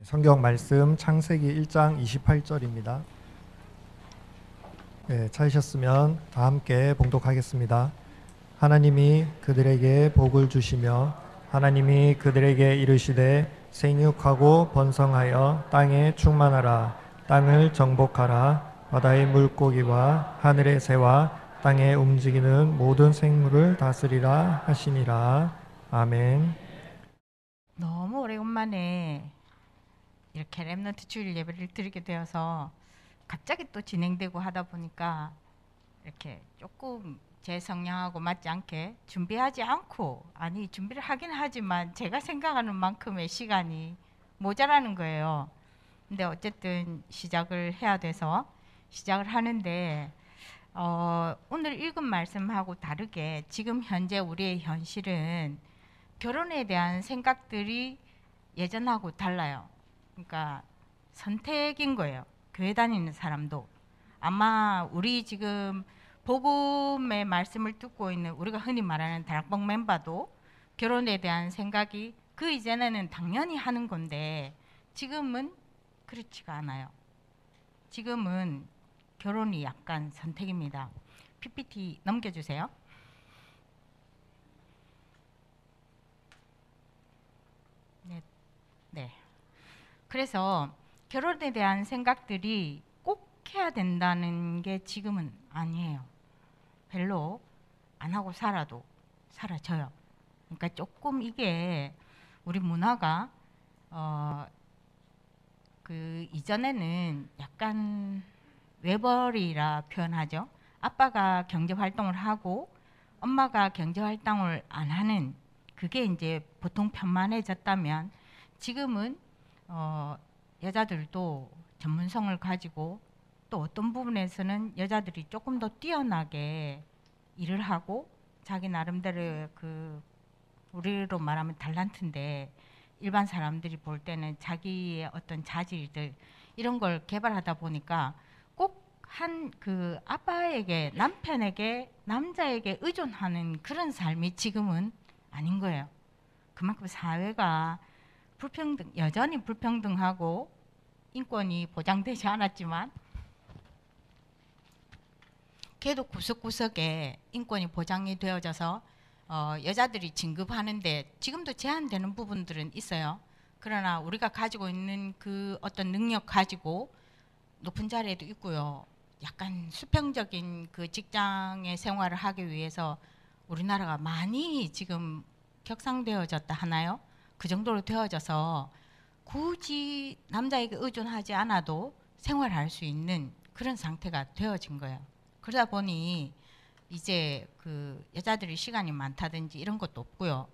성경 말씀 창세기 1장 28절입니다. 찾으셨으면 다 함께 봉독하겠습니다. 하나님이 그들에게 복을 주시며 하나님이 그들에게 이르시되 생육하고 번성하여 땅에 충만하라. 땅을 정복하라. 바다의 물고기와 하늘의 새와 땅에 움직이는 모든 생물을 다스리라 하시니라. 아멘. 너무 오래간만에 이렇게 렘넌트 주일 예배를 드리게 되어서 갑자기 또 진행되고 하다 보니까 이렇게 조금 제 성향하고 맞지 않게 준비하지 않고, 아니 준비를 하긴 하지만 제가 생각하는 만큼의 시간이 모자라는 거예요. 근데 어쨌든 시작을 해야 돼서 시작을 하는데 오늘 읽은 말씀하고 다르게 지금 현재 우리의 현실은 결혼에 대한 생각들이 예전하고 달라요. 그러니까 선택인 거예요. 교회 다니는 사람도 아마 우리 지금 복음의 말씀을 듣고 있는 우리가 흔히 말하는 다락방 멤버도 결혼에 대한 생각이 그 이전에는 당연히 하는 건데 지금은 그렇지가 않아요. 지금은 결혼이 약간 선택입니다. PPT 넘겨주세요. 네. 그래서 결혼에 대한 생각들이 꼭 해야 된다는 게 지금은 아니에요. 별로 안 하고 살아도 사라져요. 그러니까 조금 이게 우리 문화가 그 이전에는 약간 외벌이라 표현하죠. 아빠가 경제 활동을 하고 엄마가 경제 활동을 안 하는, 그게 이제 보통 편만해졌다면 지금은 여자들도 전문성을 가지고 또 어떤 부분에서는 여자들이 조금 더 뛰어나게 일을 하고 자기 나름대로 그 우리로 말하면 달란트인데 일반 사람들이 볼 때는 자기의 어떤 자질들 이런 걸 개발하다 보니까 꼭 한 그 아빠에게, 남편에게, 남자에게 의존하는 그런 삶이 지금은 아닌 거예요. 그만큼 사회가 여전히 불평등하고 인권이 보장되지 않았지만 걔도 구석구석에 인권이 보장이 되어져서 여자들이 진급하는데 지금도 제한되는 부분들은 있어요. 그러나 우리가 가지고 있는 그 어떤 능력 가지고 높은 자리에도 있고요. 약간 수평적인 그 직장의 생활을 하기 위해서 우리나라가 많이 지금 격상되어졌다 하나요? 그 정도로 되어져서 굳이 남자에게 의존하지 않아도 생활할 수 있는 그런 상태가 되어진 거예요. 그러다 보니 이제 그 여자들이 시간이 많다든지 이런 것도 없고요.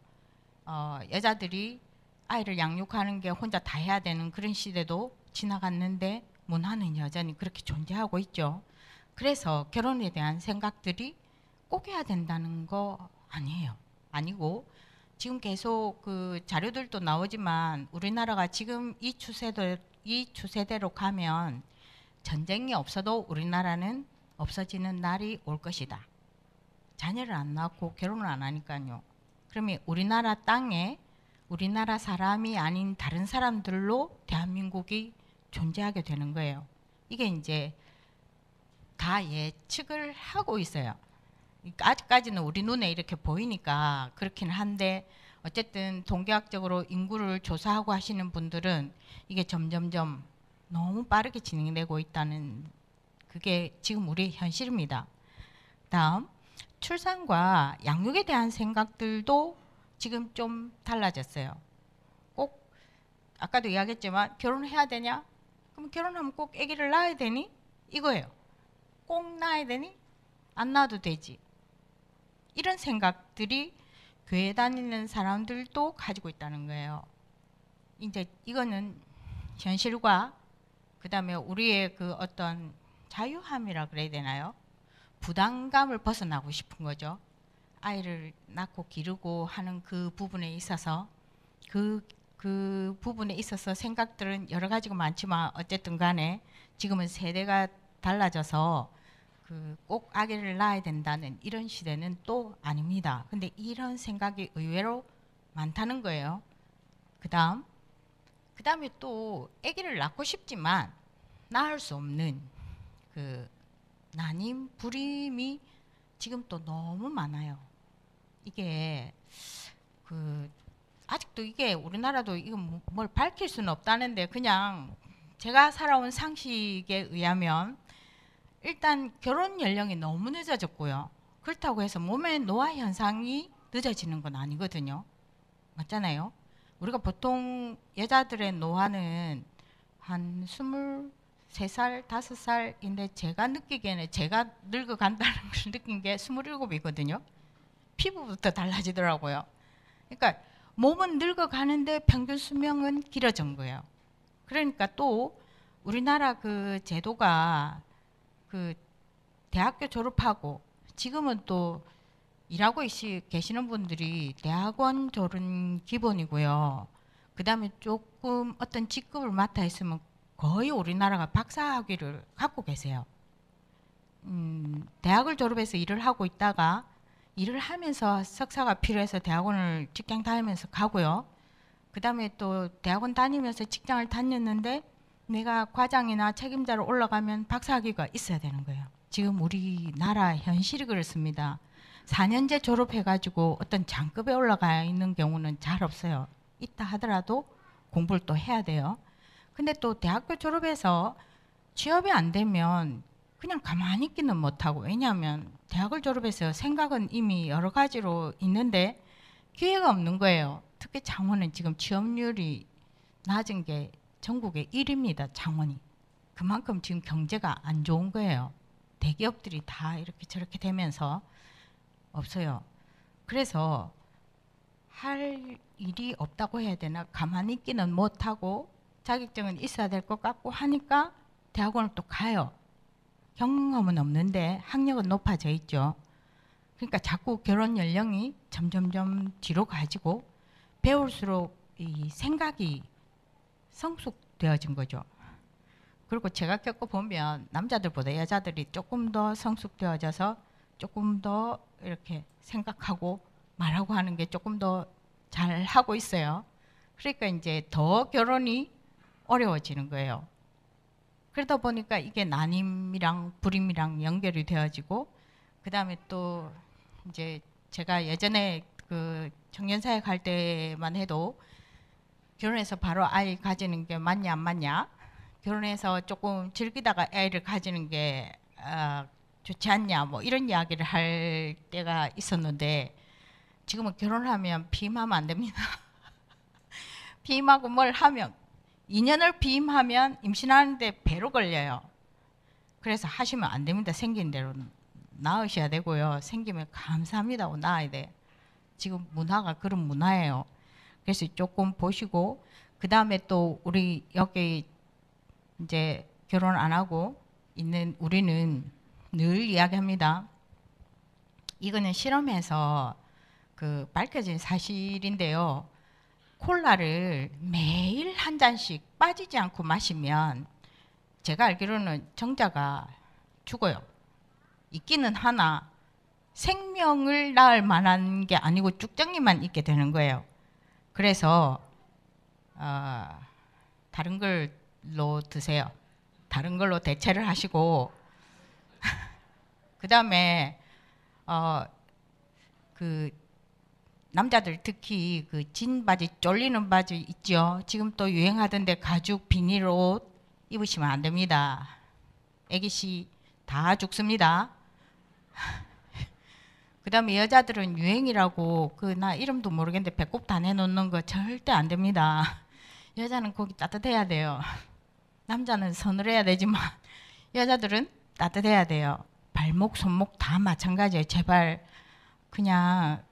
여자들이 아이를 양육하는 게 혼자 다 해야 되는 그런 시대도 지나갔는데 문화는 여전히 그렇게 존재하고 있죠. 그래서 결혼에 대한 생각들이 꼭 해야 된다는 거 아니에요. 아니고 지금 계속 그 자료들도 나오지만 우리나라가 지금 이 추세대로 가면 전쟁이 없어도 우리나라는 없어지는 날이 올 것이다. 자녀를 안 낳고 결혼을 안 하니까요. 그러면 우리나라 땅에 우리나라 사람이 아닌 다른 사람들로 대한민국이 존재하게 되는 거예요. 이게 이제 다 예측을 하고 있어요. 아직까지는 우리 눈에 이렇게 보이니까 그렇긴 한데 어쨌든 통계학적으로 인구를 조사하고 하시는 분들은 이게 점점점 너무 빠르게 진행되고 있다는, 그게 지금 우리의 현실입니다. 다음, 출산과 양육에 대한 생각들도 지금 좀 달라졌어요. 꼭 아까도 이야기했지만 결혼해야 되냐? 그럼 결혼하면 꼭 아기를 낳아야 되니? 이거예요. 꼭 낳아야 되니? 안 낳아도 되지. 이런 생각들이 교회 다니는 사람들도 가지고 있다는 거예요. 이제 이거는 현실과 그 다음에 우리의 그 어떤 자유함이라 그래야 되나요? 부담감을 벗어나고 싶은 거죠. 아이를 낳고 기르고 하는 그 부분에 있어서 그 부분에 있어서 생각들은 여러 가지가 많지만 어쨌든 간에 지금은 세대가 달라져서 그 꼭 아기를 낳아야 된다는 이런 시대는 또 아닙니다. 근데 이런 생각이 의외로 많다는 거예요. 그 다음 그다음에 또 아기를 낳고 싶지만 낳을 수 없는 그 난임, 불임이 지금 또 너무 많아요. 이게 그 아직도 이게 우리나라도 이거 뭘 밝힐 수는 없다는데 그냥 제가 살아온 상식에 의하면 일단 결혼 연령이 너무 늦어졌고요. 그렇다고 해서 몸의 노화 현상이 늦어지는 건 아니거든요. 맞잖아요. 우리가 보통 여자들의 노화는 한 23살, 5살인데 제가 느끼기에는 제가 늙어간다는 걸 느낀 게 27이거든요. 피부부터 달라지더라고요. 그러니까 몸은 늙어가는데 평균 수명은 길어진 거예요. 그러니까 또 우리나라 그 제도가 그 대학교 졸업하고 지금은 또 일하고 계시는 분들이 대학원 졸은 기본이고요. 그 다음에 조금 어떤 직급을 맡아 있으면 거의 우리나라가 박사학위를 갖고 계세요. 대학을 졸업해서 일을 하고 있다가 일을 하면서 석사가 필요해서 대학원을 직장 다니면서 가고요. 그 다음에 또 대학원 다니면서 직장을 다녔는데 내가 과장이나 책임자로 올라가면 박사학위가 있어야 되는 거예요. 지금 우리나라 현실이 그렇습니다. 4년제 졸업해가지고 어떤 장급에 올라가 있는 경우는 잘 없어요. 있다 하더라도 공부를 또 해야 돼요. 근데 또 대학교 졸업해서 취업이 안 되면 그냥 가만히 있기는 못하고, 왜냐하면 대학을 졸업해서 생각은 이미 여러 가지로 있는데 기회가 없는 거예요. 특히 창원은 지금 취업률이 낮은 게 전국의 1위입니다. 창원이. 그만큼 지금 경제가 안 좋은 거예요. 대기업들이 다 이렇게 저렇게 되면서 없어요. 그래서 할 일이 없다고 해야 되나, 가만히 있기는 못하고 자격증은 있어야 될 것 같고 하니까 대학원을 또 가요. 경험은 없는데 학력은 높아져 있죠. 그러니까 자꾸 결혼 연령이 점점점 뒤로 가지고 배울수록 이 생각이 성숙되어진 거죠. 그리고 제가 겪어보면 남자들보다 여자들이 조금 더 성숙되어져서 조금 더 이렇게 생각하고 말하고 하는 게 조금 더 잘 하고 있어요. 그러니까 이제 더 결혼이 어려워지는 거예요. 그러다 보니까 이게 난임이랑 불임이랑 연결이 되어지고, 그 다음에 또 이제 제가 예전에 그 청년사회 갈 때만 해도 결혼해서 바로 아이 가지는 게 맞냐 안 맞냐, 결혼해서 조금 즐기다가 아이를 가지는 게 좋지 않냐, 뭐 이런 이야기를 할 때가 있었는데 지금은 결혼하면 비임하면 안 됩니다. 비임하고 뭘 하면 2년을 비임하면 임신하는데 배로 걸려요. 그래서 하시면 안 됩니다. 생긴 대로 낳으셔야 되고요. 생기면 감사합니다 하고 낳아야 돼. 지금 문화가 그런 문화예요. 그래서 조금 보시고, 그 다음에 또 우리 여기 이제 결혼 안 하고 있는 우리는 늘 이야기합니다. 이거는 실험해서 그 밝혀진 사실인데요. 콜라를 매일 한 잔씩 빠지지 않고 마시면 제가 알기로는 정자가 죽어요. 있기는 하나 생명을 낳을 만한 게 아니고 쭉정이만 있게 되는 거예요. 그래서 다른 걸로 드세요. 다른 걸로 대체를 하시고 그 다음에 그 남자들 특히 그 진 바지, 쫄리는 바지 있죠. 지금 또 유행하던데 가죽 비닐 옷 입으시면 안 됩니다. 애기씨 다 죽습니다. 그 다음에 여자들은 유행이라고 그 나 이름도 모르겠는데 배꼽 다 내놓는 거 절대 안 됩니다. 여자는 거기 따뜻해야 돼요. 남자는 서늘해야 되지만 여자들은 따뜻해야 돼요. 발목, 손목 다 마찬가지예요. 제발 그냥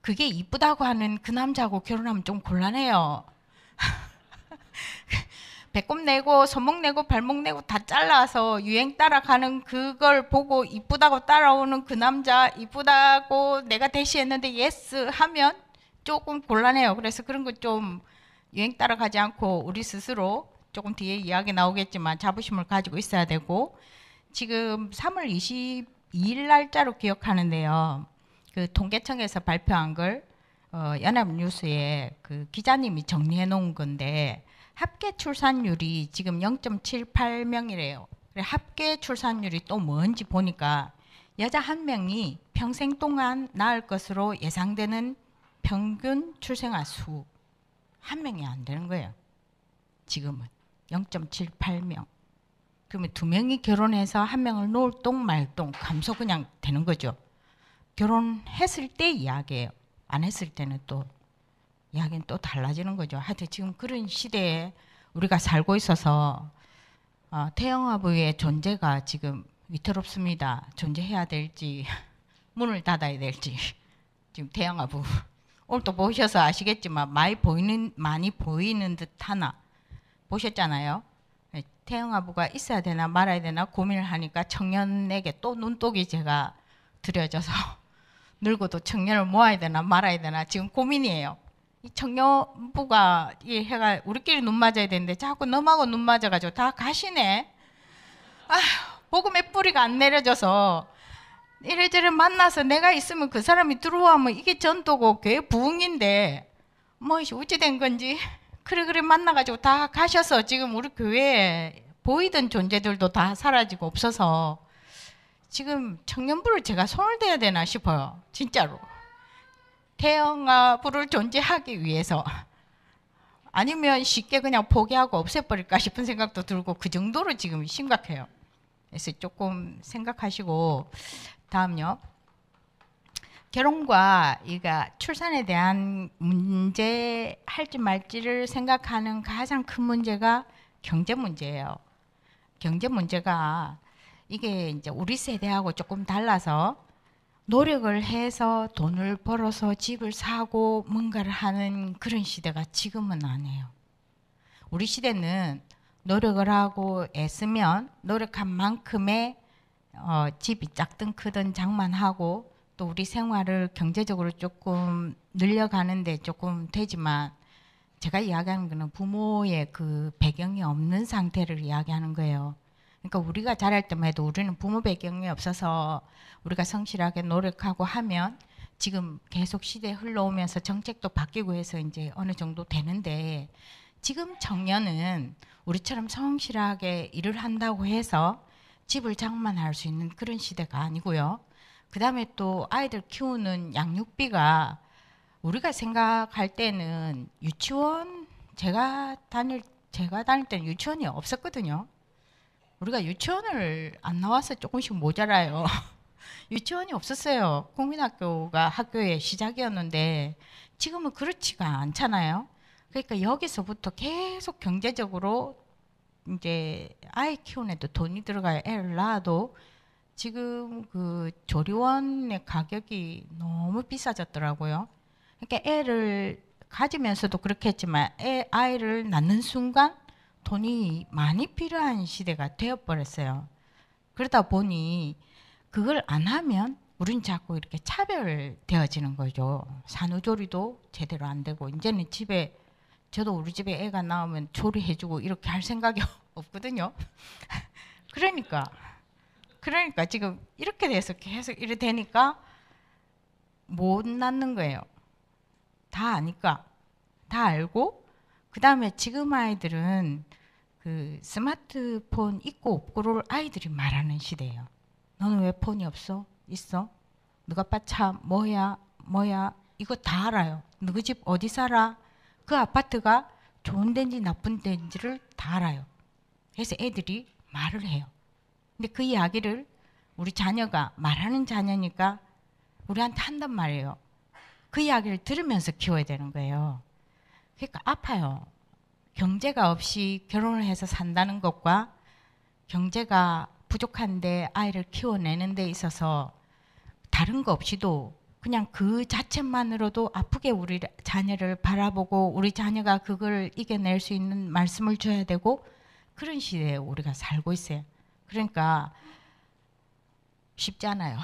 그게 이쁘다고 하는 그 남자하고 결혼하면 좀 곤란해요. 배꼽 내고 손목 내고 발목 내고 다 잘라서 유행 따라가는 그걸 보고 이쁘다고 따라오는 그 남자, 이쁘다고 내가 대시했는데 예스 하면 조금 곤란해요. 그래서 그런 거 좀 유행 따라가지 않고 우리 스스로, 조금 뒤에 이야기 나오겠지만 자부심을 가지고 있어야 되고, 지금 3월 22일 날짜로 기억하는데요. 그 통계청에서 발표한 걸 연합뉴스에 그 기자님이 정리해 놓은 건데 합계 출산율이 지금 0.78명이래요. 합계 출산율이 또 뭔지 보니까 여자 한 명이 평생 동안 낳을 것으로 예상되는 평균 출생아 수 한 명이 안 되는 거예요. 지금은 0.78명. 그러면 두 명이 결혼해서 한 명을 놓을 동 말 동 감소 그냥 되는 거죠. 결혼했을 때 이야기예요. 안 했을 때는 또 이야기는 또 달라지는 거죠. 하여튼 지금 그런 시대에 우리가 살고 있어서 태영아부의 존재가 지금 위태롭습니다. 존재해야 될지 문을 닫아야 될지. 지금 태영아부 오늘 또 보셔서 아시겠지만 많이 보이는 듯 하나 보셨잖아요. 태영아부가 있어야 되나 말아야 되나 고민을 하니까 청년에게 또 눈독이 제가 들여져서 늙어도 청년을 모아야 되나 말아야 되나 지금 고민이에요. 이 청년부가 이 해가 우리끼리 눈 맞아야 되는데 자꾸 너하고 눈 맞아가지고 다 가시네. 복음의 뿌리가 안 내려져서 이래저래 만나서 내가 있으면 그 사람이 들어오면 이게 전도고 교회 부흥인데 뭐 어찌 된 건지 그래 만나가지고 다 가셔서 지금 우리 교회에 보이던 존재들도 다 사라지고 없어서 지금 청년부를 제가 손을 대야 되나 싶어요. 진짜로. 태영아부를 존재하기 위해서 아니면 쉽게 그냥 포기하고 없애버릴까 싶은 생각도 들고 그 정도로 지금 심각해요. 그래서 조금 생각하시고 다음요. 결혼과 출산에 대한 문제 할지 말지를 생각하는 가장 큰 문제가 경제 문제예요. 경제 문제가 이게 이제 우리 세대하고 조금 달라서 노력을 해서 돈을 벌어서 집을 사고 뭔가를 하는 그런 시대가 지금은 아니에요. 우리 시대는 노력을 하고 애쓰면 노력한 만큼의 집이 작든 크든 장만하고 또 우리 생활을 경제적으로 조금 늘려가는데 조금 되지만 제가 이야기하는 거는 부모의 그 배경이 없는 상태를 이야기하는 거예요. 그러니까 우리가 자랄 때만 해도 우리는 부모 배경이 없어서 우리가 성실하게 노력하고 하면 지금 계속 시대 흘러오면서 정책도 바뀌고 해서 이제 어느 정도 되는데 지금 청년은 우리처럼 성실하게 일을 한다고 해서 집을 장만할 수 있는 그런 시대가 아니고요. 그 다음에 또 아이들 키우는 양육비가 우리가 생각할 때는 유치원 제가 다닐 때는 유치원이 없었거든요. 우리가 유치원을 안 나와서 조금씩 모자라요. 유치원이 없었어요. 국민학교가 학교의 시작이었는데 지금은 그렇지가 않잖아요. 그러니까 여기서부터 계속 경제적으로 이제 아이 키우는데도 돈이 들어가요. 애를 낳아도 지금 그 조리원의 가격이 너무 비싸졌더라고요. 그러니까 애를 가지면서도 그렇겠지만 아이를 낳는 순간 돈이 많이 필요한 시대가 되어버렸어요. 그러다 보니 그걸 안 하면 우린 자꾸 이렇게 차별되어지는 거죠. 산후조리도 제대로 안 되고 이제는 집에 저도 우리 집에 애가 나오면 조리해주고 이렇게 할 생각이 없거든요. 그러니까 지금 이렇게 돼서 계속 이래 되니까 못 낳는 거예요. 다 아니까 다 알고 그 다음에 지금 아이들은 그 스마트폰 있고 없고를 아이들이 말하는 시대예요. 너는 왜 폰이 없어? 있어? 너가 아빠 차 뭐야 이거 다 알아요. 너희 집 어디 살아? 그 아파트가 좋은 데인지 나쁜 데인지를 다 알아요. 그래서 애들이 말을 해요. 근데 그 이야기를 우리 자녀가 말하는 자녀니까 우리한테 한단 말이에요. 그 이야기를 들으면서 키워야 되는 거예요. 그러니까 아파요. 경제가 없이 결혼을 해서 산다는 것과 경제가 부족한데 아이를 키워내는 데 있어서 다른 거 없이도 그냥 그 자체만으로도 아프게 우리 자녀를 바라보고 우리 자녀가 그걸 이겨낼 수 있는 말씀을 줘야 되고 그런 시대에 우리가 살고 있어요. 그러니까 쉽지 않아요.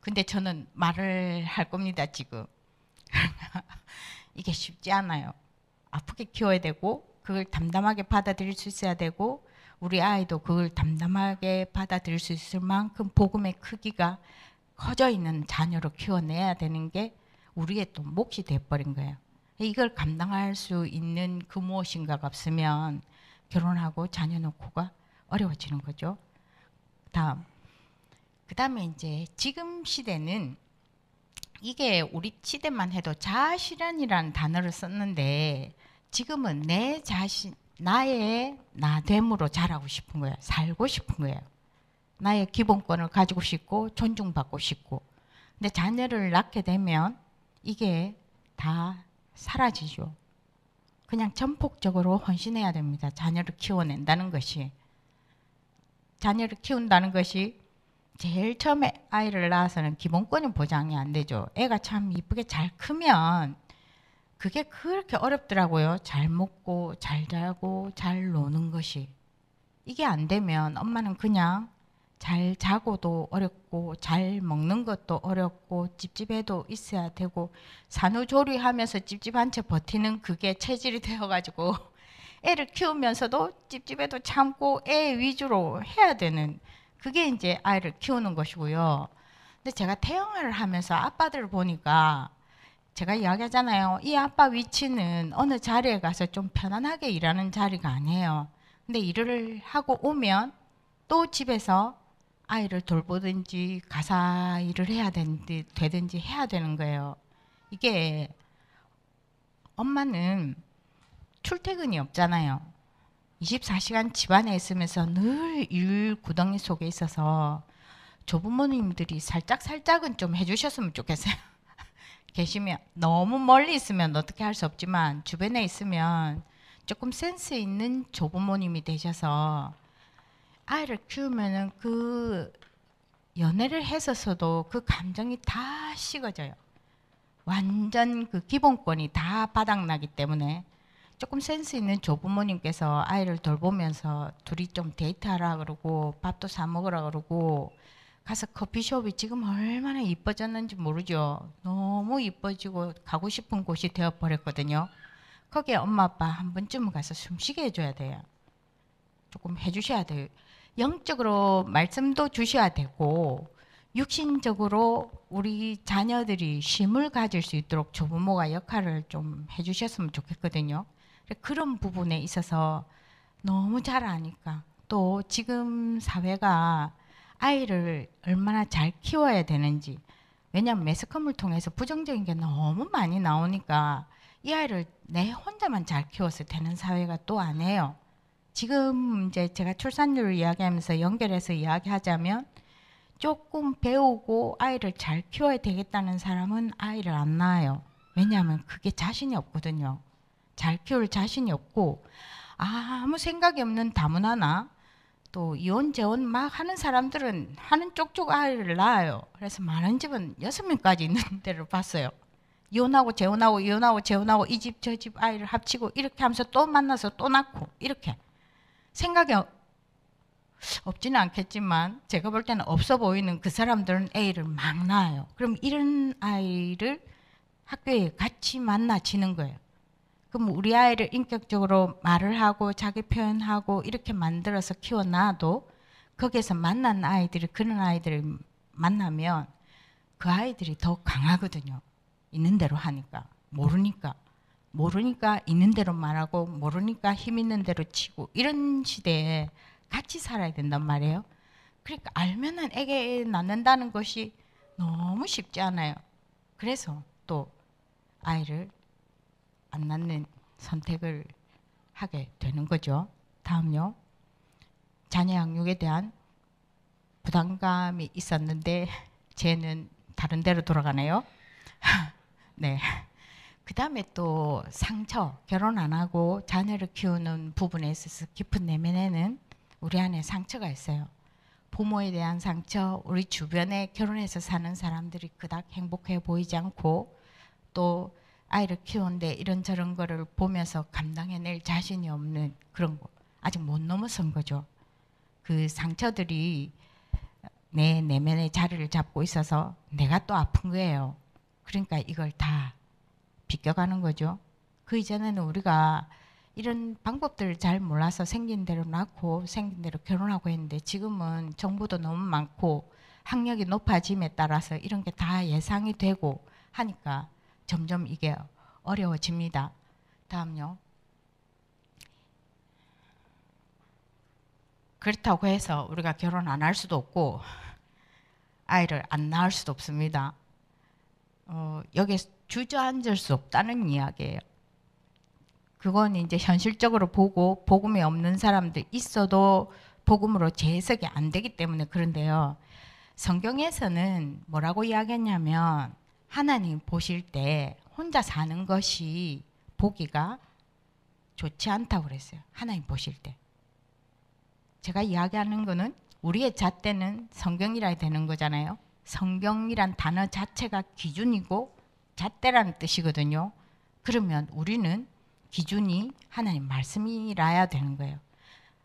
근데 저는 말을 할 겁니다, 지금. 이게 쉽지 않아요. 아프게 키워야 되고 그걸 담담하게 받아들일 수 있어야 되고 우리 아이도 그걸 담담하게 받아들일 수 있을 만큼 복음의 크기가 커져 있는 자녀로 키워내야 되는 게 우리의 또 몫이 돼버린 거예요. 이걸 감당할 수 있는 그 무엇인가가 없으면 결혼하고 자녀 놓고가 어려워지는 거죠. 그 다음에 이제 지금 시대는 이게 우리 시대만 해도 자아실현이라는 단어를 썼는데 지금은 내 자신, 나의 나됨으로 자라고 싶은 거예요. 살고 싶은 거예요. 나의 기본권을 가지고 싶고 존중받고 싶고. 근데 자녀를 낳게 되면 이게 다 사라지죠. 그냥 전폭적으로 헌신해야 됩니다. 자녀를 키워낸다는 것이. 자녀를 키운다는 것이 제일 처음에 아이를 낳아서는 기본권이 보장이 안 되죠. 애가 참 이쁘게 잘 크면 그게 그렇게 어렵더라고요. 잘 먹고 잘 자고 잘 노는 것이. 이게 안 되면 엄마는 그냥 잘 자고도 어렵고 잘 먹는 것도 어렵고 찝찝해도 있어야 되고 산후조리하면서 찝찝한 채 버티는 그게 체질이 되어가지고 애를 키우면서도 찝찝해도 참고 애 위주로 해야 되는 그게 이제 아이를 키우는 것이고요. 근데 제가 태영을 하면서 아빠들을 보니까 제가 이야기하잖아요. 이 아빠 위치는 어느 자리에 가서 좀 편안하게 일하는 자리가 아니에요. 근데 일을 하고 오면 또 집에서 아이를 돌보든지 가사 일을 해야 되든지 해야 되는 거예요. 이게 엄마는 출퇴근이 없잖아요. 24시간 집안에 있으면서 늘 일 구덩이 속에 있어서 조부모님들이 살짝은 좀 해주셨으면 좋겠어요. 계시면 너무 멀리 있으면 어떻게 할 수 없지만 주변에 있으면 조금 센스 있는 조부모님이 되셔서 아이를 키우면은 그 연애를 했었어도 그 감정이 다 식어져요. 완전 그 기본권이 다 바닥나기 때문에 조금 센스 있는 조부모님께서 아이를 돌보면서 둘이 좀 데이트하라 그러고 밥도 사 먹으라 그러고 가서 커피숍이 지금 얼마나 이뻐졌는지 모르죠. 너무 이뻐지고 가고 싶은 곳이 되어버렸거든요. 거기에 엄마 아빠 한 번쯤은 가서 숨쉬게 해줘야 돼요. 조금 해주셔야 돼요. 영적으로 말씀도 주셔야 되고 육신적으로 우리 자녀들이 쉼을 가질 수 있도록 조부모가 역할을 좀 해주셨으면 좋겠거든요. 그런 부분에 있어서 너무 잘 아니까 또 지금 사회가 아이를 얼마나 잘 키워야 되는지 왜냐하면 매스컴을 통해서 부정적인 게 너무 많이 나오니까 이 아이를 내 혼자만 잘 키워서 되는 사회가 또 아니에요. 지금 이제 제가 출산율을 이야기하면서 연결해서 이야기하자면 조금 배우고 아이를 잘 키워야 되겠다는 사람은 아이를 안 낳아요. 왜냐하면 그게 자신이 없거든요. 잘 키울 자신이 없고 아무 생각이 없는 다문화나 또 이혼 재혼 막 하는 사람들은 하는 쪽쪽 아이를 낳아요. 그래서 많은 집은 6명까지 있는 데를 봤어요. 이혼하고 재혼하고 이혼하고 재혼하고 이 집 저 집 아이를 합치고 이렇게 하면서 또 만나서 또 낳고 이렇게 생각이 없지는 않겠지만 제가 볼 때는 없어 보이는 그 사람들은 애를 막 낳아요. 그럼 이런 아이를 학교에 같이 만나지는 거예요. 그럼 우리 아이를 인격적으로 말을 하고 자기 표현하고 이렇게 만들어서 키워놔도 거기에서 만난 아이들이 그런 아이들을 만나면 그 아이들이 더 강하거든요. 있는 대로 하니까. 모르니까 있는 대로 말하고 모르니까 힘 있는 대로 치고 이런 시대에 같이 살아야 된단 말이에요. 그러니까 알면은 애기 낳는다는 것이 너무 쉽지 않아요. 그래서 또 아이를 안 낳는 선택을 하게 되는 거죠. 다음요. 자녀 양육에 대한 부담감이 있었는데 쟤는 다른 데로 돌아가네요. 네. 그 다음에 또 상처, 결혼 안 하고 자녀를 키우는 부분에 있어서 깊은 내면에는 우리 안에 상처가 있어요. 부모에 대한 상처, 우리 주변에 결혼해서 사는 사람들이 그닥 행복해 보이지 않고 또 아이를 키우는데 이런저런 거를 보면서 감당해낼 자신이 없는 그런 거 아직 못 넘어선 거죠. 그 상처들이 내 내면의 자리를 잡고 있어서 내가 또 아픈 거예요. 그러니까 이걸 다 비껴가는 거죠. 그 이전에는 우리가 이런 방법들을 잘 몰라서 생긴 대로 낳고 생긴 대로 결혼하고 했는데 지금은 정보도 너무 많고 학력이 높아짐에 따라서 이런 게 다 예상이 되고 하니까 점점 이게 어려워집니다. 다음요. 그렇다고 해서 우리가 결혼 안 할 수도 없고 아이를 안 낳을 수도 없습니다. 여기에 주저앉을 수 없다는 이야기예요. 그건 이제 현실적으로 보고 복음이 없는 사람들 있어도 복음으로 재해석이 안 되기 때문에 그런데요. 성경에서는 뭐라고 이야기했냐면 하나님 보실 때 혼자 사는 것이 보기가 좋지 않다고 그랬어요. 하나님 보실 때. 제가 이야기하는 거는 우리의 잣대는 성경이라 되는 거잖아요. 성경이란 단어 자체가 기준이고 잣대라는 뜻이거든요. 그러면 우리는 기준이 하나님 말씀이라야 되는 거예요.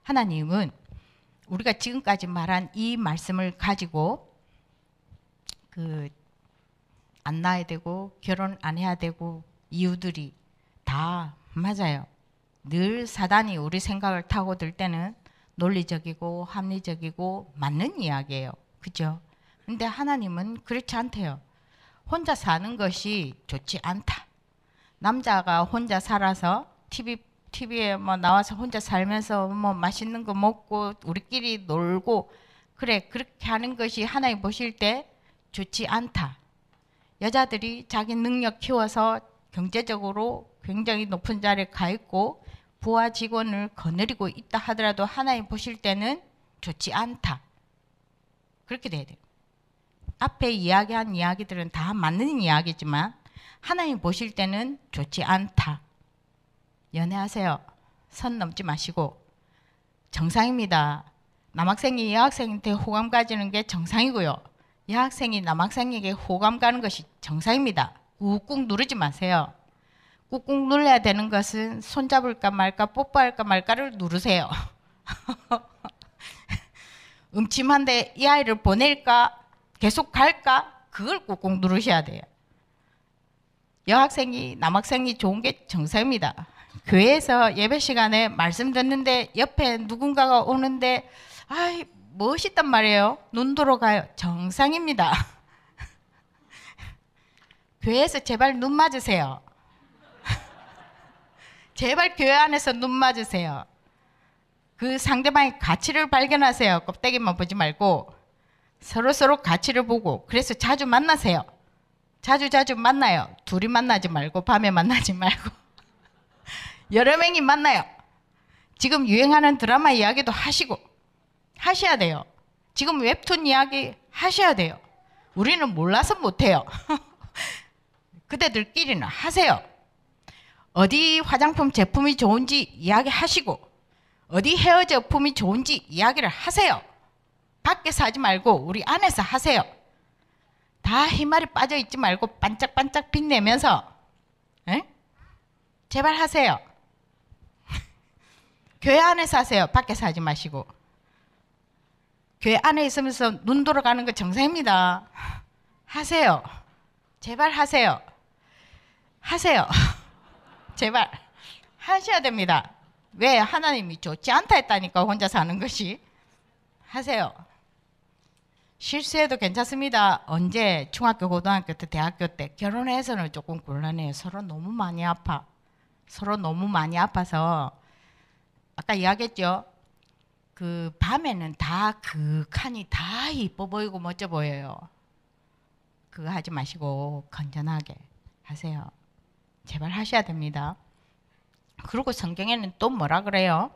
하나님은 우리가 지금까지 말한 이 말씀을 가지고 안 낳아야 되고 결혼 안 해야 되고 이유들이 다 맞아요. 늘 사단이 우리 생각을 타고들 때는 논리적이고 합리적이고 맞는 이야기예요. 그죠? 근데 하나님은 그렇지 않대요. 혼자 사는 것이 좋지 않다. 남자가 혼자 살아서 TV에 뭐 나와서 혼자 살면서 뭐 맛있는 거 먹고 우리끼리 놀고 그래 그렇게 하는 것이 하나님 보실 때 좋지 않다. 여자들이 자기 능력 키워서 경제적으로 굉장히 높은 자리에 가 있고 부하 직원을 거느리고 있다 하더라도 하나님 보실 때는 좋지 않다. 그렇게 돼야 돼요. 앞에 이야기한 이야기들은 다 맞는 이야기지만 하나님 보실 때는 좋지 않다. 연애하세요. 선 넘지 마시고. 정상입니다. 남학생이 여학생한테 호감 가지는 게 정상이고요. 여학생이 남학생에게 호감 가는 것이 정상입니다. 꾹꾹 누르지 마세요. 꾹꾹 눌러야 되는 것은 손잡을까 말까 뽀뽀할까 말까를 누르세요. 음침한데 이 아이를 보낼까 계속 갈까 그걸 꾹꾹 누르셔야 돼요. 여학생이 남학생이 좋은 게 정상입니다. 교회에서 예배 시간에 말씀 듣는데 옆에 누군가가 오는데 아이 멋있단 말이에요. 눈 돌아가요. 정상입니다. 교회에서 제발 눈 맞으세요. 제발 교회 안에서 눈 맞으세요. 그 상대방의 가치를 발견하세요. 껍데기만 보지 말고 서로 가치를 보고 그래서 자주 만나세요. 자주 만나요. 둘이 만나지 말고 밤에 만나지 말고 여러 명이 만나요. 지금 유행하는 드라마 이야기도 하시고 하셔야 돼요. 지금 웹툰 이야기 하셔야 돼요. 우리는 몰라서 못해요. 그대들끼리는 하세요. 어디 화장품 제품이 좋은지 이야기하시고 어디 헤어 제품이 좋은지 이야기를 하세요. 밖에서 하지 말고 우리 안에서 하세요. 다 희말이 빠져 있지 말고 반짝반짝 빛내면서 에? 제발 하세요. 교회 안에서 하세요. 밖에서 하지 마시고. 교회 안에 있으면서 눈 돌아가는 거 정상입니다. 하세요. 제발 하세요. 하세요. 제발 하셔야 됩니다. 왜? 하나님이 좋지 않다 했다니까. 혼자 사는 것이. 하세요. 실수해도 괜찮습니다. 언제? 중학교, 고등학교 때, 대학교 때. 결혼해서는 조금 곤란해요. 서로 너무 많이 아파. 서로 너무 많이 아파서 아까 이야기했죠. 그 밤에는 다 극한이 다 이뻐 보이고 멋져 보여요. 그거 하지 마시고 건전하게 하세요. 제발 하셔야 됩니다. 그리고 성경에는 또 뭐라 그래요?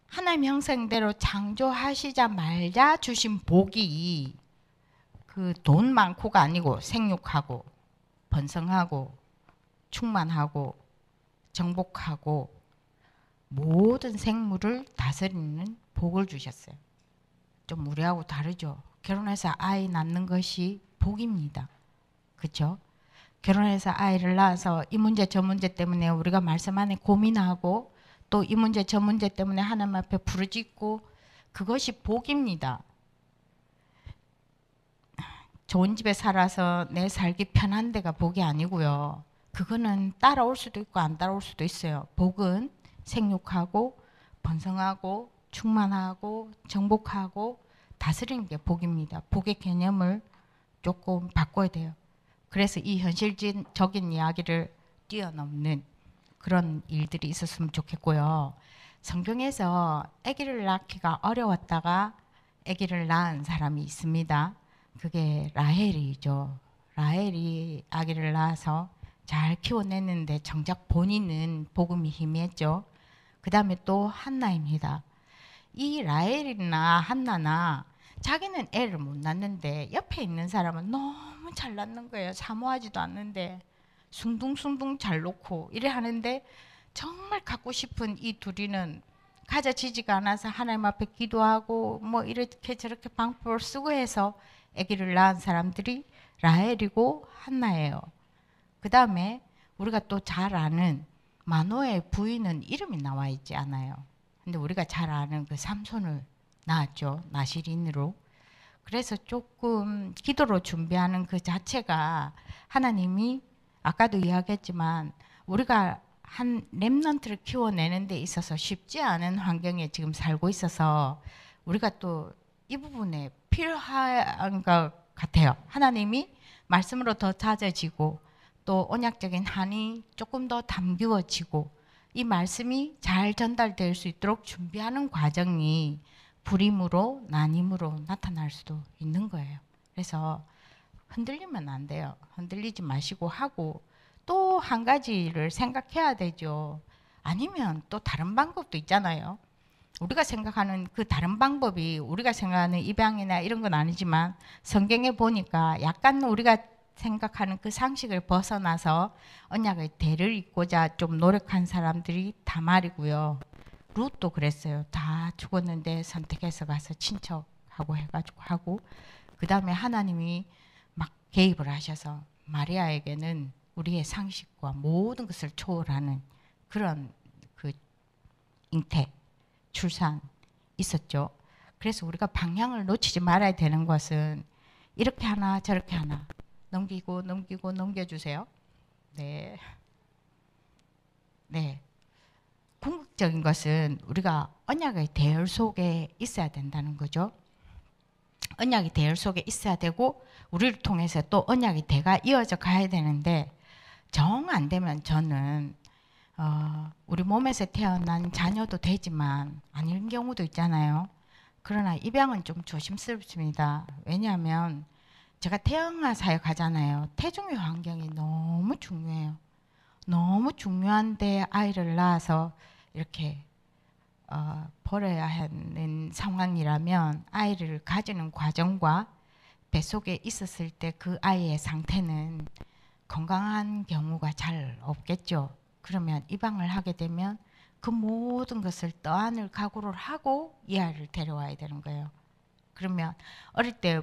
하나님 형상대로 창조하시자 말자 주신 복이 그 돈 많고가 아니고 생육하고 번성하고 충만하고 정복하고 모든 생물을 다스리는 복을 주셨어요. 좀 우리하고 다르죠. 결혼해서 아이 낳는 것이 복입니다. 그렇죠? 결혼해서 아이를 낳아서 이 문제 저 문제 때문에 우리가 말씀 안에 고민하고 또 이 문제 저 문제 때문에 하나님 앞에 부르짖고 그것이 복입니다. 좋은 집에 살아서 내 살기 편한 데가 복이 아니고요. 그거는 따라올 수도 있고 안 따라올 수도 있어요. 복은 생육하고 번성하고 충만하고 정복하고 다스리는 게 복입니다. 복의 개념을 조금 바꿔야 돼요. 그래서 이 현실적인 이야기를 뛰어넘는 그런 일들이 있었으면 좋겠고요. 성경에서 아기를 낳기가 어려웠다가 아기를 낳은 사람이 있습니다. 그게 라헬이죠. 라헬이 아기를 낳아서 잘 키워냈는데 정작 본인은 복음이 희미했죠. 그 다음에 또 한나입니다. 이 라헬이나 한나나 자기는 애를 못 낳는데 옆에 있는 사람은 너무 잘 낳는 거예요. 사모하지도 않는데 숭둥숭둥 잘 놓고 이래 하는데 정말 갖고 싶은 이 둘이는 가져지지가 않아서 하나님 앞에 기도하고 뭐 이렇게 저렇게 방법을 쓰고 해서 아기를 낳은 사람들이 라헬이고 한나예요. 그 다음에 우리가 또 잘 아는 마노의 부인은 이름이 나와 있지 않아요. 근데 우리가 잘 아는 그 삼손을 낳았죠. 나실인으로. 그래서 조금 기도로 준비하는 그 자체가 하나님이 아까도 이야기했지만 우리가 한 렘넌트를 키워내는 데 있어서 쉽지 않은 환경에 지금 살고 있어서 우리가 또 이 부분에 필요한 것 같아요. 하나님이 말씀으로 더 찾아지고 또 언약적인 한이 조금 더 담기워지고 이 말씀이 잘 전달될 수 있도록 준비하는 과정이 불임으로 난임으로 나타날 수도 있는 거예요. 그래서 흔들리면 안 돼요. 흔들리지 마시고 하고 또 한 가지를 생각해야 되죠. 아니면 또 다른 방법도 있잖아요. 우리가 생각하는 그 다른 방법이 우리가 생각하는 입양이나 이런 건 아니지만 성경에 보니까 약간 우리가 생각하는 그 상식을 벗어나서 언약의 대를 잇고자 좀 노력한 사람들이 다말이고요. 룻도 그랬어요. 다 죽었는데 선택해서 가서 친척하고 해가지고 하고 그 다음에 하나님이 막 개입을 하셔서 마리아에게는 우리의 상식과 모든 것을 초월하는 그런 그 잉태, 출산 있었죠. 그래서 우리가 방향을 놓치지 말아야 되는 것은 이렇게 하나 저렇게 하나 넘기고 넘겨주세요. 네. 네. 궁극적인 것은 우리가 언약의 대열 속에 있어야 된다는 거죠. 언약의 대열 속에 있어야 되고 우리를 통해서 또 언약의 대가 이어져 가야 되는데 정 안 되면 저는 우리 몸에서 태어난 자녀도 되지만 아닌 경우도 있잖아요. 그러나 입양은 좀 조심스럽습니다. 왜냐하면 제가 태영아 사역하잖아요. 태중의 환경이 너무 중요해요. 너무 중요한데 아이를 낳아서 이렇게 버려야 하는 상황이라면 아이를 가지는 과정과 뱃속에 있었을 때 그 아이의 상태는 건강한 경우가 잘 없겠죠. 그러면 입양을 하게 되면 그 모든 것을 떠안을 각오를 하고 이 아이를 데려와야 되는 거예요. 그러면 어릴 때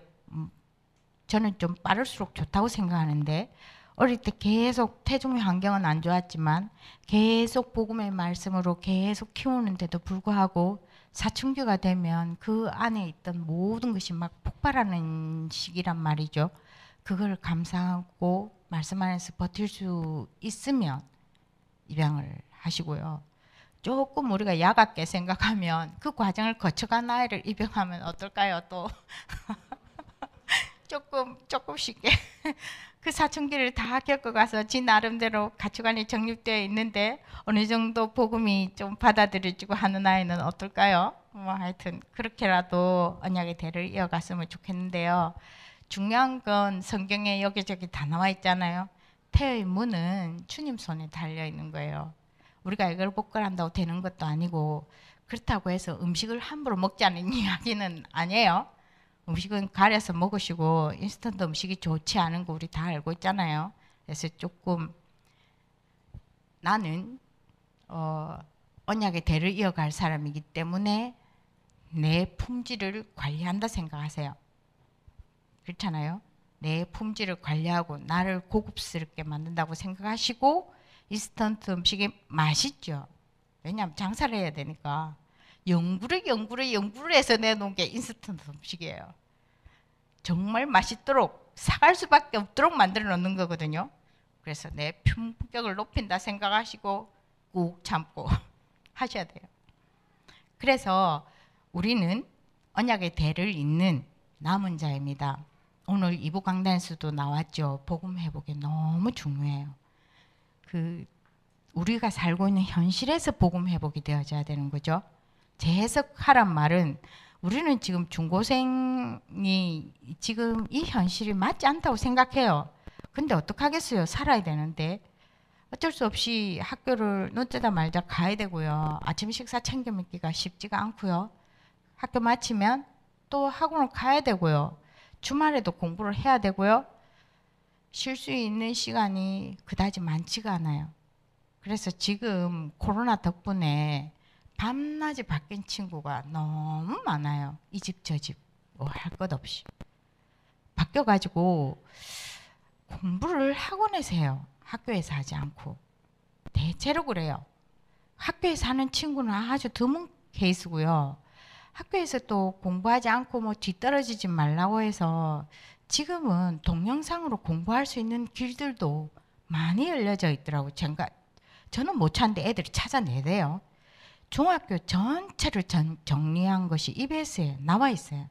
저는 좀 빠를수록 좋다고 생각하는데 어릴 때 계속 태중의 환경은 안 좋았지만 계속 복음의 말씀으로 계속 키우는데도 불구하고 사춘기가 되면 그 안에 있던 모든 것이 막 폭발하는 시기란 말이죠. 그걸 감사하고 말씀 안에서 버틸 수 있으면 입양을 하시고요. 조금 우리가 야갑게 생각하면 그 과정을 거쳐간 아이를 입양하면 어떨까요? 또 조금 쉽게 그 사춘기를 다 겪어가서 지 나름대로 가치관이 정립되어 있는데 어느 정도 복음이 좀 받아들여지고 하는 아이는 어떨까요? 뭐 하여튼 그렇게라도 언약의 대를 이어갔으면 좋겠는데요. 중요한 건 성경에 여기저기 다 나와 있잖아요. 태의 문은 주님 손에 달려 있는 거예요. 우리가 이걸 복걸한다고 되는 것도 아니고 그렇다고 해서 음식을 함부로 먹자는 이야기는 아니에요. 음식은 가려서 먹으시고 인스턴트 음식이 좋지 않은 거 우리 다 알고 있잖아요. 그래서 조금 나는 언약의 대를 이어갈 사람이기 때문에 내 품질을 관리한다 생각하세요. 그렇잖아요. 내 품질을 관리하고 나를 고급스럽게 만든다고 생각하시고 인스턴트 음식이 맛있죠. 왜냐하면 장사를 해야 되니까. 연구를 해서 내놓은 게 인스턴트 음식이에요. 정말 맛있도록 사갈 수밖에 없도록 만들어 놓는 거거든요. 그래서 내 품격을 높인다 생각하시고 꾹 참고 하셔야 돼요. 그래서 우리는 언약의 대를 잇는 남은 자입니다. 오늘 이부 강단에서도 나왔죠. 복음 회복이 너무 중요해요. 우리가 살고 있는 현실에서 복음 회복이 되어져야 되는 거죠. 재해석하란 말은 우리는 지금 중고생이 지금 이 현실이 맞지 않다고 생각해요. 근데 어떡하겠어요. 살아야 되는데. 어쩔 수 없이 학교를 늦다 말자 가야 되고요. 아침 식사 챙겨 먹기가 쉽지가 않고요. 학교 마치면 또 학원을 가야 되고요. 주말에도 공부를 해야 되고요. 쉴 수 있는 시간이 그다지 많지가 않아요. 그래서 지금 코로나 덕분에 밤낮이 바뀐 친구가 너무 많아요. 이 집 저 집 뭐 할 것 없이 바뀌어가지고 공부를 학원에서 해요. 학교에서 하지 않고. 대체로 그래요. 학교에서 하는 친구는 아주 드문 케이스고요. 학교에서 또 공부하지 않고 뭐 뒤떨어지지 말라고 해서 지금은 동영상으로 공부할 수 있는 길들도 많이 열려져 있더라고요. 저는 못 찾는데 애들이 찾아내대요. 중학교 전체를 정리한 것이 EBS에 나와 있어요.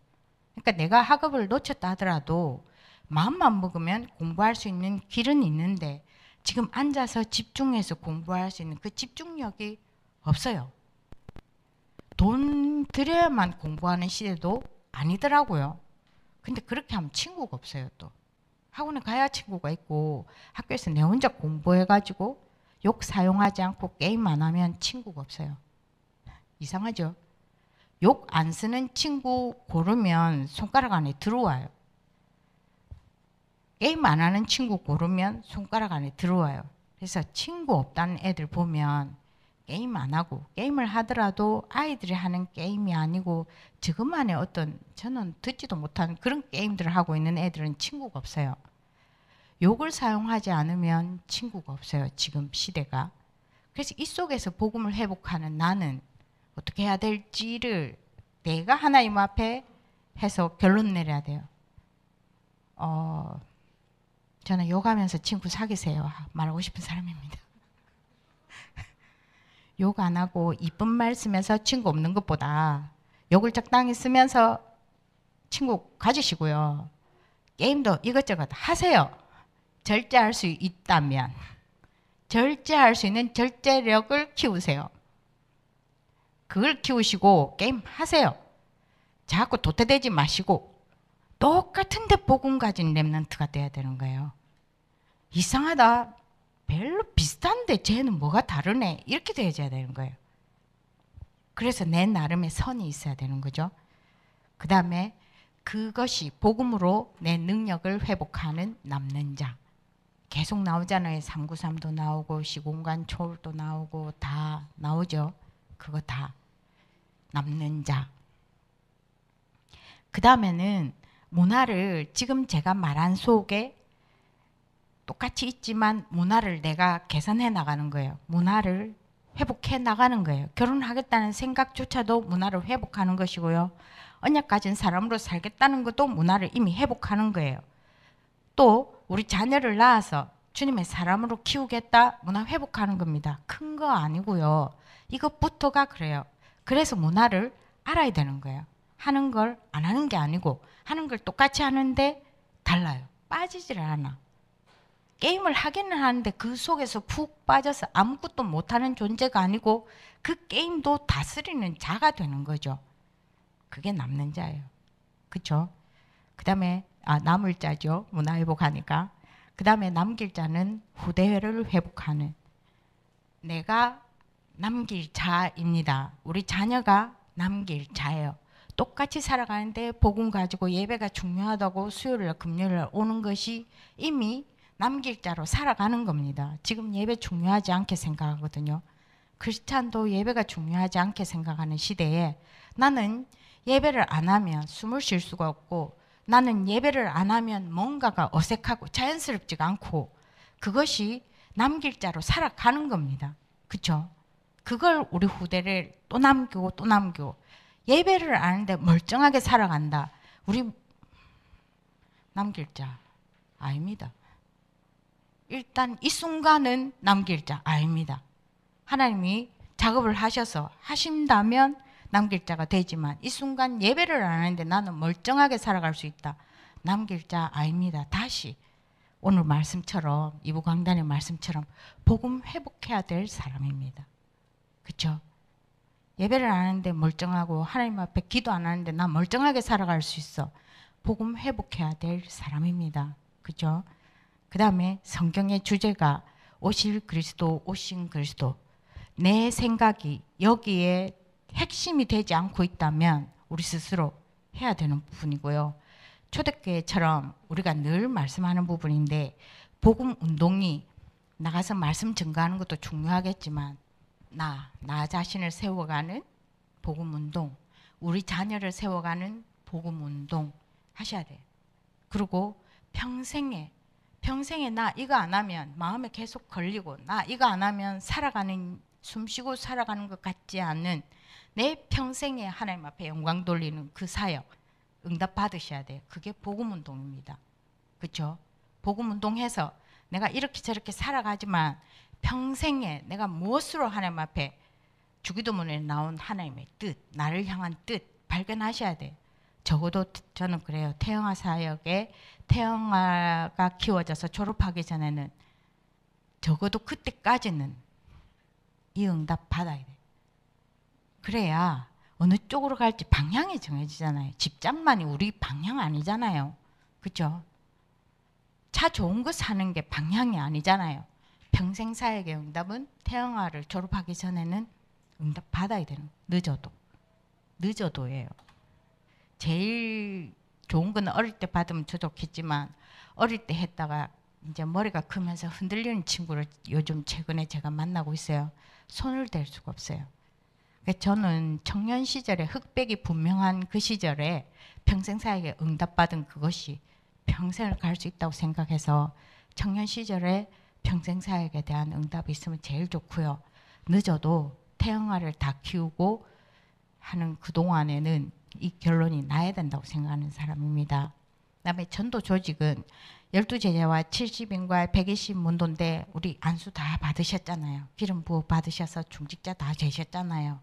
그러니까 내가 학업을 놓쳤다 하더라도 마음만 먹으면 공부할 수 있는 길은 있는데 지금 앉아서 집중해서 공부할 수 있는 그 집중력이 없어요. 돈 들여야만 공부하는 시대도 아니더라고요. 근데 그렇게 하면 친구가 없어요. 또 학원에 가야 친구가 있고 학교에서 내 혼자 공부해가지고 욕 사용하지 않고 게임 안 하면 친구가 없어요. 이상하죠? 욕 안 쓰는 친구 고르면 손가락 안에 들어와요. 게임 안 하는 친구 고르면 손가락 안에 들어와요. 그래서 친구 없다는 애들 보면 게임 안 하고, 게임을 하더라도 아이들이 하는 게임이 아니고 저것만의 어떤 저는 듣지도 못하는 그런 게임들을 하고 있는 애들은 친구가 없어요. 욕을 사용하지 않으면 친구가 없어요. 지금 시대가. 그래서 이 속에서 복음을 회복하는 나는 어떻게 해야 될지를 내가 하나님 앞에 해서 결론 내려야 돼요. 저는 욕하면서 친구 사귀세요 말하고 싶은 사람입니다. 욕 안 하고 이쁜 말 쓰면서 친구 없는 것보다 욕을 적당히 쓰면서 친구 가지시고요. 게임도 이것저것 하세요. 절제할 수 있다면. 절제할 수 있는 절제력을 키우세요. 그걸 키우시고 게임 하세요. 자꾸 도태되지 마시고 똑같은데 복음 가진 렘넌트가 돼야 되는 거예요. 이상하다. 별로 비슷한데 쟤는 뭐가 다르네. 이렇게 돼야 되는 거예요. 그래서 내 나름의 선이 있어야 되는 거죠. 그 다음에 그것이 복음으로 내 능력을 회복하는 남는 자. 계속 나오잖아요. 393도 나오고 시공간 초월도 나오고 다 나오죠. 그거 다 남는 자. 그 다음에는 문화를 지금 제가 말한 속에 똑같이 있지만 문화를 내가 개선해 나가는 거예요. 문화를 회복해 나가는 거예요. 결혼하겠다는 생각조차도 문화를 회복하는 것이고요. 언약 가진 사람으로 살겠다는 것도 문화를 이미 회복하는 거예요. 또 우리 자녀를 낳아서 주님의 사람으로 키우겠다, 문화 회복하는 겁니다. 큰 거 아니고요. 이것부터가 그래요. 그래서 문화를 알아야 되는 거예요. 하는 걸 안 하는 게 아니고 하는 걸 똑같이 하는데 달라요. 빠지질 않아. 게임을 하기는 하는데 그 속에서 푹 빠져서 아무것도 못하는 존재가 아니고 그 게임도 다스리는 자가 되는 거죠. 그게 남는 자예요. 그렇죠? 그 다음에 남을 자죠. 문화 회복하니까. 그 다음에 남길 자는 후대를 회복하는 내가 남길 자입니다. 우리 자녀가 남길 자예요. 똑같이 살아가는데 복음 가지고 예배가 중요하다고 수요일날 금요일날 오는 것이 이미 남길 자로 살아가는 겁니다. 지금 예배 중요하지 않게 생각하거든요. 크리스찬도 예배가 중요하지 않게 생각하는 시대에 나는 예배를 안 하면 숨을 쉴 수가 없고 나는 예배를 안 하면 뭔가가 어색하고 자연스럽지가 않고 그것이 남길 자로 살아가는 겁니다. 그렇죠? 그걸 우리 후대를 또 남기고 또 남기고 예배를 안 하는데 멀쩡하게 살아간다. 우리 남길 자 아닙니다. 일단 이 순간은 남길 자 아닙니다. 하나님이 작업을 하셔서 하신다면 남길 자가 되지만 이 순간 예배를 안 하는데 나는 멀쩡하게 살아갈 수 있다. 남길 자 아닙니다. 다시 오늘 말씀처럼 이부 강단의 말씀처럼 복음 회복해야 될 사람입니다. 그렇죠? 예배를 안 하는데 멀쩡하고 하나님 앞에 기도 안 하는데 나 멀쩡하게 살아갈 수 있어. 복음 회복해야 될 사람입니다. 그렇죠? 그 다음에 성경의 주제가 오실 그리스도, 오신 그리스도. 내 생각이 여기에 핵심이 되지 않고 있다면 우리 스스로 해야 되는 부분이고요. 초대교회처럼 우리가 늘 말씀하는 부분인데 복음 운동이 나가서 말씀 증거하는 것도 중요하겠지만 나 자신을 세워가는 복음 운동, 우리 자녀를 세워가는 복음 운동 하셔야 돼요. 그리고 평생에 나 이거 안 하면 마음에 계속 걸리고 나 이거 안 하면 숨쉬고 살아가는 것 같지 않은 내 평생에 하나님 앞에 영광 돌리는 그 사역 응답 받으셔야 돼요. 그게 복음 운동입니다. 그렇죠? 복음 운동해서 내가 이렇게 저렇게 살아가지만 평생에 내가 무엇으로 하나님 앞에 주기도문에 나온 하나님의 뜻, 나를 향한 뜻 발견하셔야 돼요. 적어도 저는 그래요. 태영아 사역에 태영아가 키워져서 졸업하기 전에는 적어도 그때까지는 이 응답 받아야 돼요. 그래야 어느 쪽으로 갈지 방향이 정해지잖아요. 집장만이 우리 방향 아니잖아요. 그렇죠? 차 좋은 거 사는 게 방향이 아니잖아요. 평생 사역의 응답은 태영아를 졸업하기 전에는 응답 받아야 되는 거예요. 늦어도예요. 제일 좋은 건 어릴 때 받으면 더 좋겠지만 어릴 때 했다가 이제 머리가 크면서 흔들리는 친구를 요즘 최근에 제가 만나고 있어요. 손을 댈 수가 없어요. 그러니까 저는 청년 시절에 흑백이 분명한 그 시절에 평생 사역에 응답받은 그것이 평생을 갈 수 있다고 생각해서 청년 시절에 평생 사역에 대한 응답이 있으면 제일 좋고요. 늦어도 태영아를 다 키우고 하는 그동안에는 이 결론이 나야 된다고 생각하는 사람입니다. 그다음에 전도 조직은 12제자와 70인과 120 문도인데 우리 안수 다 받으셨잖아요. 기름 부어 받으셔서 중직자 다 되셨잖아요.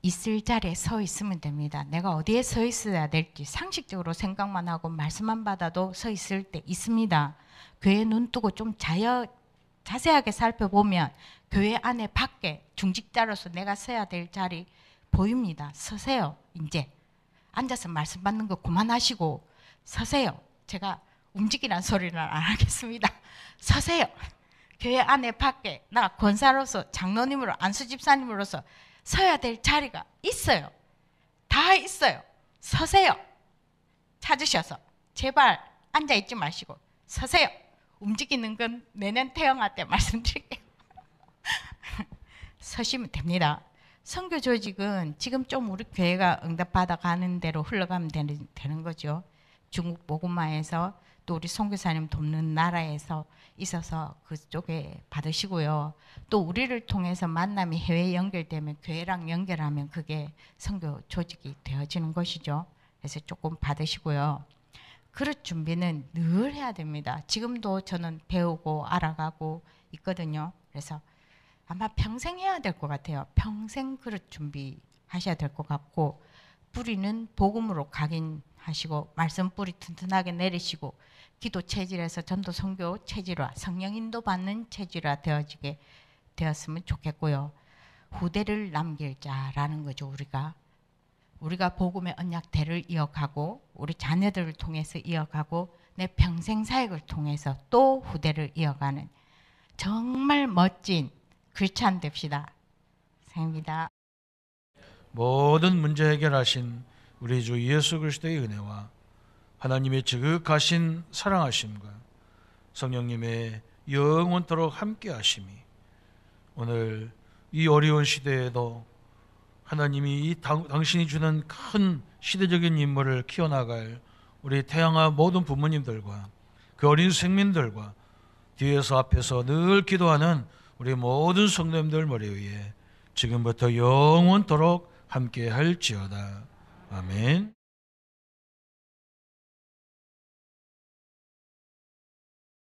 있을 자리에 서 있으면 됩니다. 내가 어디에 서 있어야 될지 상식적으로 생각만 하고 말씀만 받아도 서 있을 때 있습니다. 교회 눈 뜨고 좀 자세하게 살펴보면 교회 안에 밖에 중직자로서 내가 서야 될 자리 보입니다. 서세요. 이제 앉아서 말씀 받는 거 그만하시고 서세요. 제가 움직이란 소리는 안 하겠습니다. 서세요. 교회 안에 밖에 나 권사로서 장로님으로 안수집사님으로서 서야 될 자리가 있어요. 다 있어요. 서세요. 찾으셔서 제발 앉아있지 마시고 서세요. 움직이는 건 내년 태영아 때 말씀드릴게요. 서시면 됩니다. 선교 조직은 지금 좀 우리 교회가 응답받아 가는 대로 흘러가면 되는 거죠. 중국 보고마에서 또 우리 선교사님 돕는 나라에서 있어서 그쪽에 받으시고요. 또 우리를 통해서 만남이 해외에 연결되면 교회랑 연결하면 그게 선교 조직이 되어지는 것이죠. 그래서 조금 받으시고요. 그릇 준비는 늘 해야 됩니다. 지금도 저는 배우고 알아가고 있거든요. 그래서 아마 평생 해야 될 것 같아요. 평생 그릇 준비하셔야 될 것 같고 뿌리는 복음으로 각인하시고 말씀 뿌리 튼튼하게 내리시고 기도 체질에서 전도 선교 체질화 성령 인도 받는 체질화 되어지게 되었으면 좋겠고요. 후대를 남길 자라는 거죠. 우리가 복음의 언약대를 이어가고 우리 자녀들을 통해서 이어가고 내 평생 사역을 통해서 또 후대를 이어가는 정말 멋진 크리스찬 됩시다. 사랑합니다. 모든 문제 해결하신 우리 주 예수 그리스도의 은혜와 하나님의 지극하신 사랑하심과 성령님의 영원토록 함께 하심이 오늘 이 어려운 시대에도 하나님이 당신이 주는 큰 시대적인 인물을 키워나갈 우리 태양아 모든 부모님들과 그 어린 생민들과 뒤에서 앞에서 늘 기도하는 우리 모든 성도님들 머리 위에 지금부터 영원토록 함께 할지어다. 아멘.